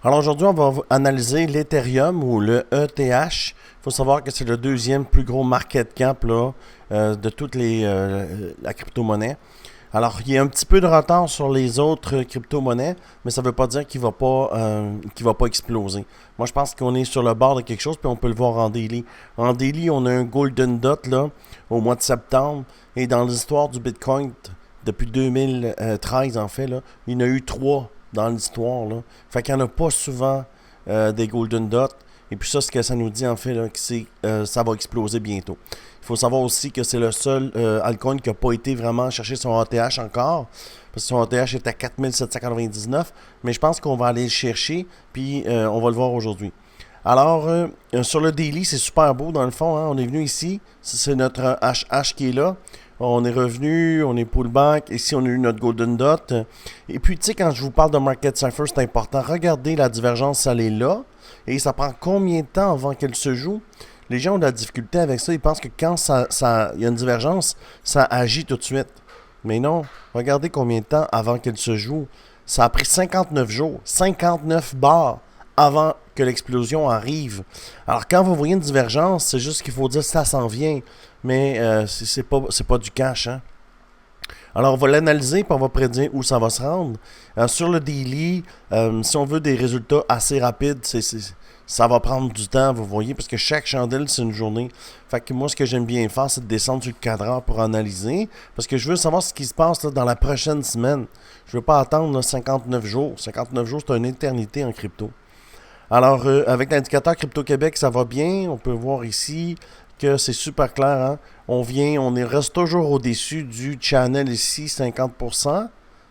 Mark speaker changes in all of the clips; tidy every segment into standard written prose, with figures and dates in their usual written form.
Speaker 1: Alors aujourd'hui, on va analyser l'Ethereum ou le ETH. Il faut savoir que c'est le deuxième plus gros market cap là, de toutes la crypto-monnaie. Alors, il y a un petit peu de retard sur les autres crypto-monnaies, mais ça ne veut pas dire qu'il va pas exploser. Moi, je pense qu'on est sur le bord de quelque chose, puis on peut le voir en daily. En daily, on a un golden dot là, au mois de septembre, et dans l'histoire du Bitcoin, depuis 2013 en fait, là, il y en a eu trois dans l'histoire. Là. Fait qu'il n'y en a pas souvent des golden dots. Et puis ça, ce que ça nous dit en fait, là, c'est ça va exploser bientôt. Il faut savoir aussi que c'est le seul altcoin qui n'a pas été vraiment chercher son ATH encore. Parce que son ATH est à 4799. Mais je pense qu'on va aller le chercher. Puis on va le voir aujourd'hui. Alors, sur le daily, c'est super beau dans le fond. Hein? On est venu ici. C'est notre HH qui est là. On est revenu, on est pullback. Ici, on a eu notre golden dot. Et puis, tu sais, quand je vous parle de market cipher, c'est important. Regardez la divergence, elle est là. Et ça prend combien de temps avant qu'elle se joue? Les gens ont de la difficulté avec ça. Ils pensent que quand il y a une divergence, ça agit tout de suite. Mais non. Regardez combien de temps avant qu'elle se joue. Ça a pris 59 jours. 59 bars avant que l'explosion arrive. Alors, quand vous voyez une divergence, c'est juste qu'il faut dire que ça s'en vient. Mais c'est pas du cash, hein? Alors, on va l'analyser et on va prédire où ça va se rendre. Sur le daily, si on veut des résultats assez rapides, ça va prendre du temps, vous voyez, parce que chaque chandelle, c'est une journée. Fait que moi, ce que j'aime bien faire, c'est de descendre sur le cadran pour analyser, parce que je veux savoir ce qui se passe là, dans la prochaine semaine. Je ne veux pas attendre là, 59 jours. 59 jours, c'est une éternité en crypto. Alors, avec l'indicateur Crypto Québec, ça va bien. On peut voir ici que c'est super clair. Hein? Reste toujours au-dessus du channel ici, 50%.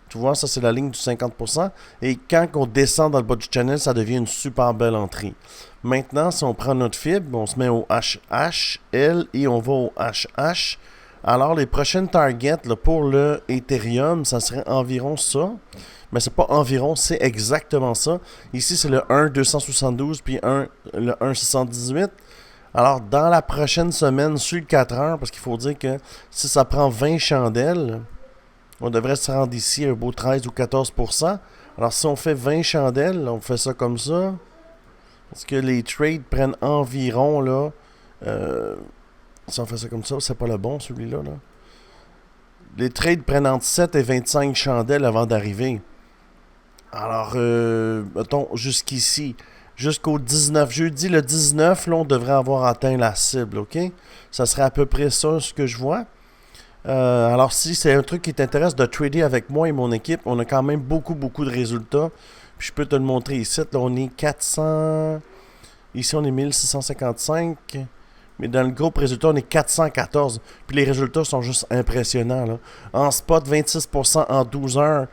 Speaker 1: Tu vois, ça c'est la ligne du 50%. Et quand on descend dans le bas du channel, ça devient une super belle entrée. Maintenant, si on prend notre fibre, on se met au HH, L et on va au HH. Alors, les prochaines targets là, pour le Ethereum, ça serait environ ça. Mais c'est pas environ, c'est exactement ça. Ici, c'est le 1,272 puis le 1,618. Alors, dans la prochaine semaine, sur le 4 heures, parce qu'il faut dire que si ça prend 20 chandelles, on devrait se rendre ici à un beau 13 ou 14%. Alors, si on fait 20 chandelles, on fait ça comme ça. Parce que les trades prennent environ, là... si on fait ça comme ça, c'est pas le bon, celui-là, là. Les trades prennent entre 7 et 25 chandelles avant d'arriver. Alors, mettons, jusqu'ici, jusqu'au 19, jeudi le 19, là, on devrait avoir atteint la cible, ok? Ça serait à peu près ça, ce que je vois. Alors, si c'est un truc qui t'intéresse de trader avec moi et mon équipe, on a quand même beaucoup de résultats. Puis je peux te le montrer ici. Là, on est 400... Ici, on est 1655. Mais dans le groupe résultat, on est 414. Puis les résultats sont juste impressionnants. Là. En spot, 26% en 12 heures.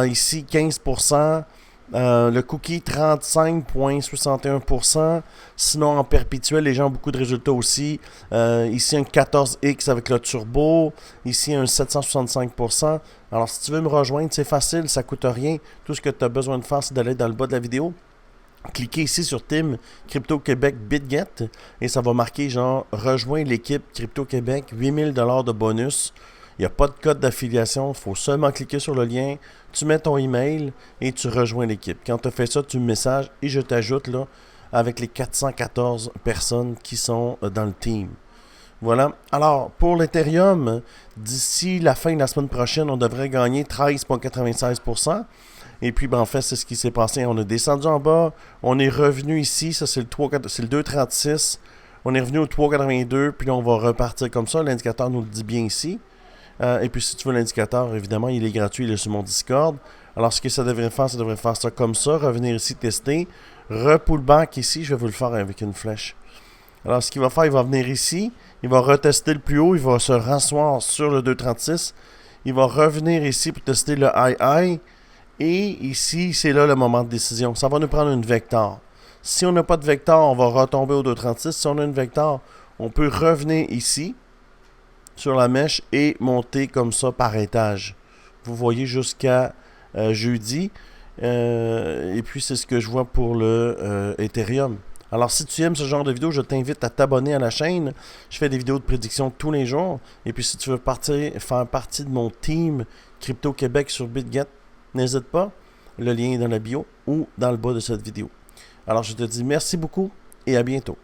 Speaker 1: Ici, 15%. Le cookie, 35,61%. Sinon, en perpétuel, les gens ont beaucoup de résultats aussi. Ici, un 14X avec le turbo. Ici, un 765%. Alors, si tu veux me rejoindre, c'est facile, ça coûte rien. Tout ce que tu as besoin de faire, c'est d'aller dans le bas de la vidéo. Cliquez ici sur Team Crypto Québec BitGet et ça va marquer genre rejoins l'équipe Crypto Québec, 8000$ de bonus. Il n'y a pas de code d'affiliation, il faut seulement cliquer sur le lien, tu mets ton email et tu rejoins l'équipe. Quand tu as fait ça, tu me messages et je t'ajoute là avec les 414 personnes qui sont dans le team. Voilà. Alors, pour l'Ethereum, d'ici la fin de la semaine prochaine, on devrait gagner 13,96%. Et puis, ben, en fait, c'est ce qui s'est passé. On a descendu en bas. On est revenu ici. Ça, c'est le 2,36. On est revenu au 3,82. Puis là, on va repartir comme ça. L'indicateur nous le dit bien ici. Et puis, si tu veux l'indicateur, évidemment, il est gratuit. Il est sur mon Discord. Alors, ce que ça devrait faire ça comme ça. Revenir ici, tester. Repullback ici. Je vais vous le faire avec une flèche. Alors, ce qu'il va faire, il va venir ici. Il va retester le plus haut. Il va se rasseoir sur le 2,36. Il va revenir ici pour tester le high. Et ici, c'est là le moment de décision. Ça va nous prendre une vecteur. Si on n'a pas de vecteur, on va retomber au 2,36. Si on a une vecteur, on peut revenir ici, sur la mèche, et monter comme ça par étage. Vous voyez jusqu'à jeudi. Et puis, c'est ce que je vois pour le Ethereum. Alors, si tu aimes ce genre de vidéo, je t'invite à t'abonner à la chaîne. Je fais des vidéos de prédiction tous les jours. Et puis, si tu veux faire partie de mon team Crypto Québec sur BitGet, n'hésite pas. Le lien est dans la bio ou dans le bas de cette vidéo. Alors, je te dis merci beaucoup et à bientôt.